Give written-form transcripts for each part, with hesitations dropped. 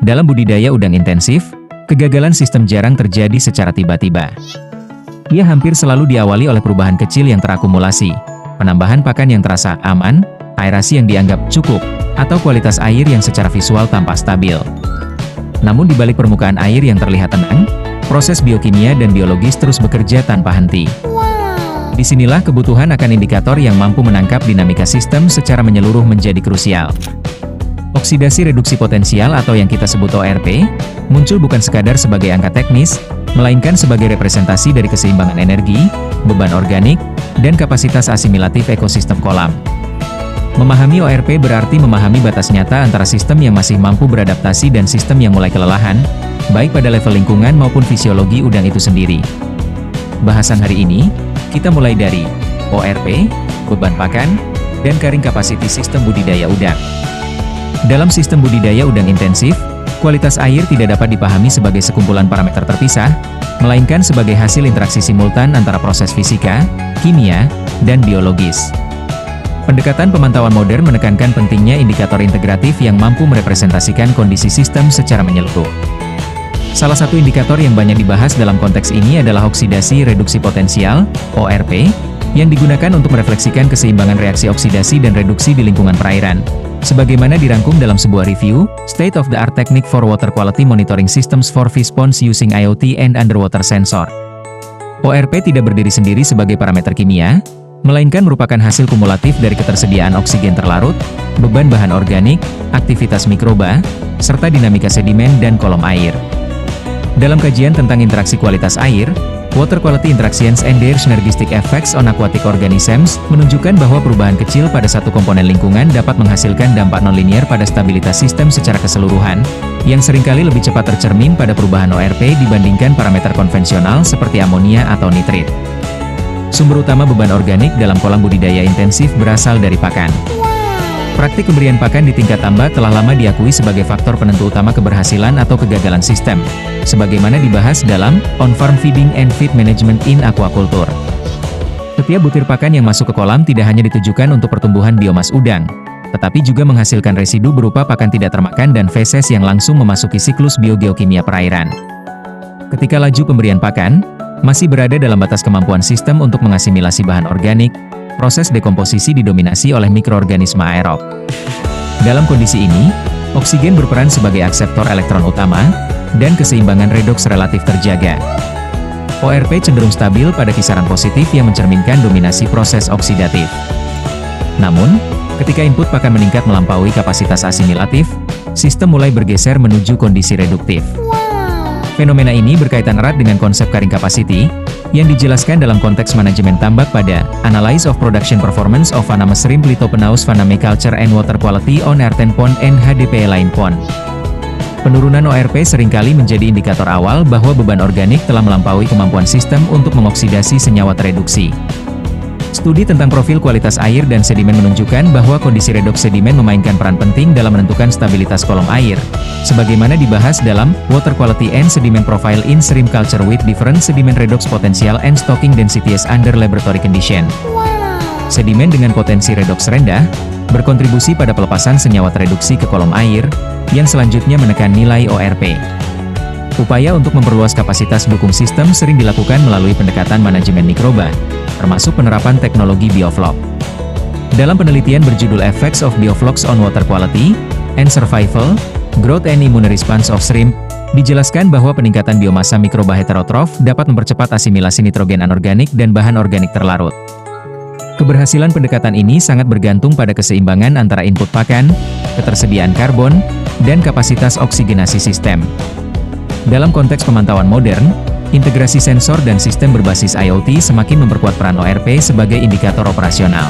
Dalam budidaya udang intensif, kegagalan sistem jarang terjadi secara tiba-tiba. Ia hampir selalu diawali oleh perubahan kecil yang terakumulasi, penambahan pakan yang terasa aman, aerasi yang dianggap cukup, atau kualitas air yang secara visual tampak stabil. Namun di balik permukaan air yang terlihat tenang, proses biokimia dan biologis terus bekerja tanpa henti. Disinilah kebutuhan akan indikator yang mampu menangkap dinamika sistem secara menyeluruh menjadi krusial. Oksidasi reduksi potensial atau yang kita sebut ORP, muncul bukan sekadar sebagai angka teknis, melainkan sebagai representasi dari keseimbangan energi, beban organik, dan kapasitas asimilatif ekosistem kolam. Memahami ORP berarti memahami batas nyata antara sistem yang masih mampu beradaptasi dan sistem yang mulai kelelahan, baik pada level lingkungan maupun fisiologi udang itu sendiri. Bahasan hari ini, kita mulai dari ORP, beban pakan, dan carrying capacity sistem budidaya udang. Dalam sistem budidaya udang intensif, kualitas air tidak dapat dipahami sebagai sekumpulan parameter terpisah, melainkan sebagai hasil interaksi simultan antara proses fisika, kimia, dan biologis. Pendekatan pemantauan modern menekankan pentingnya indikator integratif yang mampu merepresentasikan kondisi sistem secara menyeluruh. Salah satu indikator yang banyak dibahas dalam konteks ini adalah oksidasi reduksi potensial, ORP, yang digunakan untuk merefleksikan keseimbangan reaksi oksidasi dan reduksi di lingkungan perairan. Sebagaimana dirangkum dalam sebuah review, State of the Art Technique for Water Quality Monitoring Systems for Fish Ponds Using IoT and Underwater Sensor. ORP tidak berdiri sendiri sebagai parameter kimia, melainkan merupakan hasil kumulatif dari ketersediaan oksigen terlarut, beban bahan organik, aktivitas mikroba, serta dinamika sedimen dan kolom air. Dalam kajian tentang interaksi kualitas air, Water Quality Interactions and Their Synergistic Effects on Aquatic Organisms menunjukkan bahwa perubahan kecil pada satu komponen lingkungan dapat menghasilkan dampak nonlinier pada stabilitas sistem secara keseluruhan, yang seringkali lebih cepat tercermin pada perubahan ORP dibandingkan parameter konvensional seperti amonia atau nitrit. Sumber utama beban organik dalam kolam budidaya intensif berasal dari pakan. Praktik pemberian pakan di tingkat tambak telah lama diakui sebagai faktor penentu utama keberhasilan atau kegagalan sistem, sebagaimana dibahas dalam On-Farm Feeding and Feed Management in Aquaculture. Setiap butir pakan yang masuk ke kolam tidak hanya ditujukan untuk pertumbuhan biomas udang, tetapi juga menghasilkan residu berupa pakan tidak termakan dan feses yang langsung memasuki siklus biogeokimia perairan. Ketika laju pemberian pakan masih berada dalam batas kemampuan sistem untuk mengasimilasi bahan organik, proses dekomposisi didominasi oleh mikroorganisme aerob. Dalam kondisi ini, oksigen berperan sebagai akseptor elektron utama, dan keseimbangan redoks relatif terjaga. ORP cenderung stabil pada kisaran positif yang mencerminkan dominasi proses oksidatif. Namun, ketika input pakan meningkat melampaui kapasitas asimilatif, sistem mulai bergeser menuju kondisi reduktif. Fenomena ini berkaitan erat dengan konsep carrying capacity, yang dijelaskan dalam konteks manajemen tambak pada Analysis of Production Performance of Venomous Shrimp Lithopenaus Vaname Culture and Water Quality on Earthen Pond and HDP Line Pond. Penurunan ORP seringkali menjadi indikator awal bahwa beban organik telah melampaui kemampuan sistem untuk mengoksidasi senyawa tereduksi. Studi tentang profil kualitas air dan sedimen menunjukkan bahwa kondisi redoks sedimen memainkan peran penting dalam menentukan stabilitas kolom air, sebagaimana dibahas dalam Water Quality and Sediment Profile in Shrimp Culture with Different Sediment Redox Potential and Stocking Densities Under Laboratory Condition. Sedimen dengan potensi redoks rendah, berkontribusi pada pelepasan senyawa tereduksi ke kolom air, yang selanjutnya menekan nilai ORP. Upaya untuk memperluas kapasitas dukung sistem sering dilakukan melalui pendekatan manajemen mikroba, termasuk penerapan teknologi bioflok. Dalam penelitian berjudul Effects of Bioflocs on Water Quality and Survival, Growth and Immune Response of Shrimp, dijelaskan bahwa peningkatan biomasa mikroba heterotrof dapat mempercepat asimilasi nitrogen anorganik dan bahan organik terlarut. Keberhasilan pendekatan ini sangat bergantung pada keseimbangan antara input pakan, ketersediaan karbon, dan kapasitas oksigenasi sistem. Dalam konteks pemantauan modern, integrasi sensor dan sistem berbasis IoT semakin memperkuat peran ORP sebagai indikator operasional.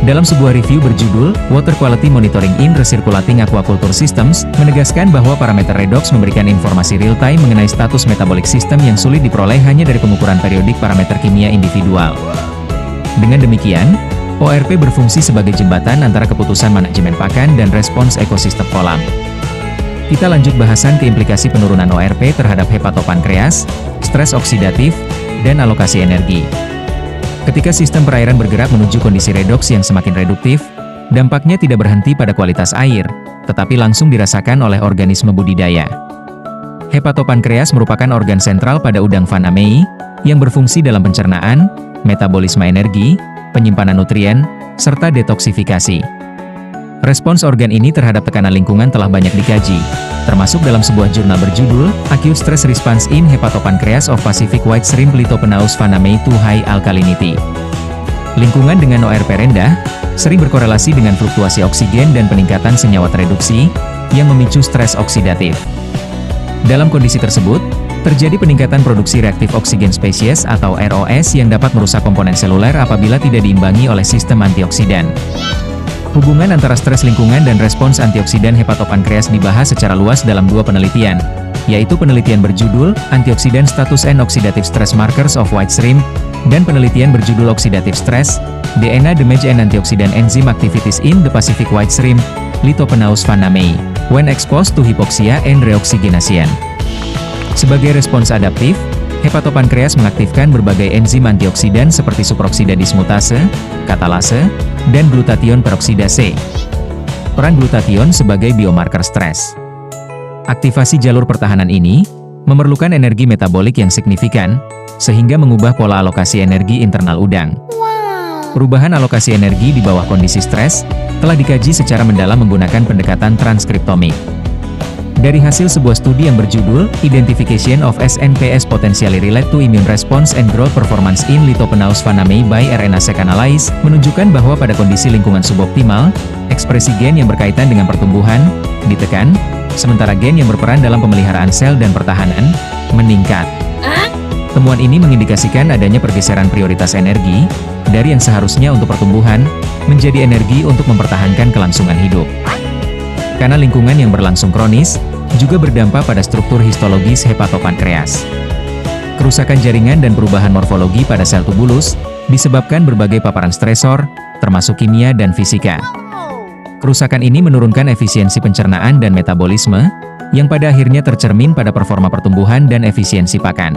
Dalam sebuah review berjudul Water Quality Monitoring in Recirculating Aquaculture Systems, menegaskan bahwa parameter redox memberikan informasi real-time mengenai status metabolik sistem yang sulit diperoleh hanya dari pengukuran periodik parameter kimia individual. Dengan demikian, ORP berfungsi sebagai jembatan antara keputusan manajemen pakan dan respons ekosistem kolam. Kita lanjut bahasan ke implikasi penurunan ORP terhadap hepatopankreas, stres oksidatif, dan alokasi energi. Ketika sistem perairan bergerak menuju kondisi redoks yang semakin reduktif, dampaknya tidak berhenti pada kualitas air, tetapi langsung dirasakan oleh organisme budidaya. Hepatopankreas merupakan organ sentral pada udang Vanamei, yang berfungsi dalam pencernaan, metabolisme energi, penyimpanan nutrien, serta detoksifikasi. Respons organ ini terhadap tekanan lingkungan telah banyak dikaji, termasuk dalam sebuah jurnal berjudul Acute Stress Response in Hepatopancreas of Pacific White Shrimp Lithopenaus Vanamei to High Alkalinity. Lingkungan dengan ORP rendah sering berkorelasi dengan fluktuasi oksigen dan peningkatan senyawa tereduksi yang memicu stres oksidatif. Dalam kondisi tersebut, terjadi peningkatan produksi reaktif oksigen spesies atau ROS yang dapat merusak komponen seluler apabila tidak diimbangi oleh sistem antioksidan. Hubungan antara stres lingkungan dan respons antioksidan hepatopankreas dibahas secara luas dalam dua penelitian, yaitu penelitian berjudul Antioksidan Status and Oxidative Stress Markers of White Shrimp dan penelitian berjudul Oxidative Stress, DNA Damage and Antioxidant Enzyme Activities in the Pacific White Shrimp, Lithopenaus Vanamei, when exposed to hypoxia and reoxygenation. Sebagai respons adaptif, hepatopankreas mengaktifkan berbagai enzim antioksidan seperti suproksida dismutase, katalase, dan glutathione peroksidase. Peran glutathione sebagai biomarker stres. Aktivasi jalur pertahanan ini memerlukan energi metabolik yang signifikan, sehingga mengubah pola alokasi energi internal udang. Perubahan alokasi energi di bawah kondisi stres telah dikaji secara mendalam menggunakan pendekatan transkriptomik. Dari hasil sebuah studi yang berjudul Identification of SNPs Potentially Relate to Immune Response and Growth Performance in Lithopenaus Vanamei by RNA-seq Analysis, menunjukkan bahwa pada kondisi lingkungan suboptimal, ekspresi gen yang berkaitan dengan pertumbuhan ditekan, sementara gen yang berperan dalam pemeliharaan sel dan pertahanan meningkat. Temuan ini mengindikasikan adanya pergeseran prioritas energi dari yang seharusnya untuk pertumbuhan menjadi energi untuk mempertahankan kelangsungan hidup. Karena lingkungan yang berlangsung kronis juga berdampak pada struktur histologis hepatopankreas. Kerusakan jaringan dan perubahan morfologi pada sel tubulus disebabkan berbagai paparan stresor, termasuk kimia dan fisika. Kerusakan ini menurunkan efisiensi pencernaan dan metabolisme, yang pada akhirnya tercermin pada performa pertumbuhan dan efisiensi pakan.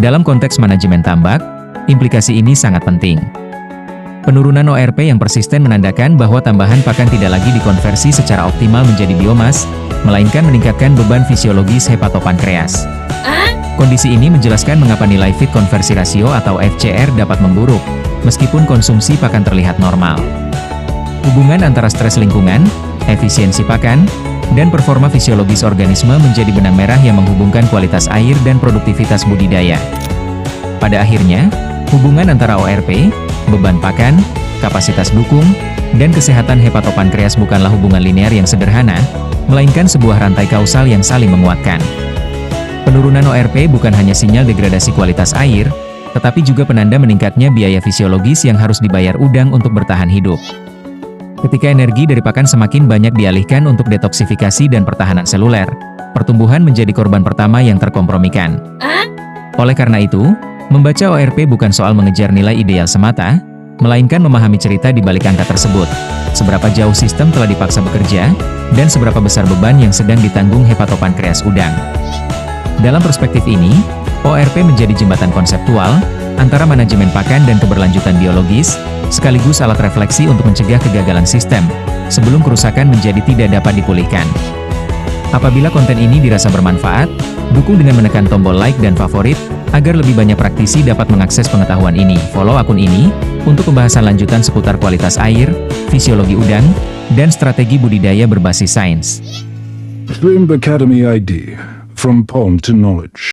Dalam konteks manajemen tambak, implikasi ini sangat penting. Penurunan ORP yang persisten menandakan bahwa tambahan pakan tidak lagi dikonversi secara optimal menjadi biomas, melainkan meningkatkan beban fisiologis hepatopankreas. Kondisi ini menjelaskan mengapa nilai feed konversi rasio atau FCR dapat memburuk, meskipun konsumsi pakan terlihat normal. Hubungan antara stres lingkungan, efisiensi pakan, dan performa fisiologis organisme menjadi benang merah yang menghubungkan kualitas air dan produktivitas budidaya. Pada akhirnya, hubungan antara ORP, beban pakan, kapasitas dukung, dan kesehatan hepatopankreas bukanlah hubungan linear yang sederhana, melainkan sebuah rantai kausal yang saling menguatkan. Penurunan ORP bukan hanya sinyal degradasi kualitas air, tetapi juga penanda meningkatnya biaya fisiologis yang harus dibayar udang untuk bertahan hidup. Ketika energi dari pakan semakin banyak dialihkan untuk detoksifikasi dan pertahanan seluler, pertumbuhan menjadi korban pertama yang terkompromikan. Oleh karena itu, membaca ORP bukan soal mengejar nilai ideal semata, melainkan memahami cerita di balik angka tersebut, seberapa jauh sistem telah dipaksa bekerja, dan seberapa besar beban yang sedang ditanggung hepatopankreas udang. Dalam perspektif ini, ORP menjadi jembatan konseptual antara manajemen pakan dan keberlanjutan biologis, sekaligus alat refleksi untuk mencegah kegagalan sistem, sebelum kerusakan menjadi tidak dapat dipulihkan. Apabila konten ini dirasa bermanfaat, dukung dengan menekan tombol like dan favorit, agar lebih banyak praktisi dapat mengakses pengetahuan ini. Follow akun ini, untuk pembahasan lanjutan seputar kualitas air, fisiologi udang, dan strategi budidaya berbasis sains. Shrimp Academy ID, from pond to knowledge.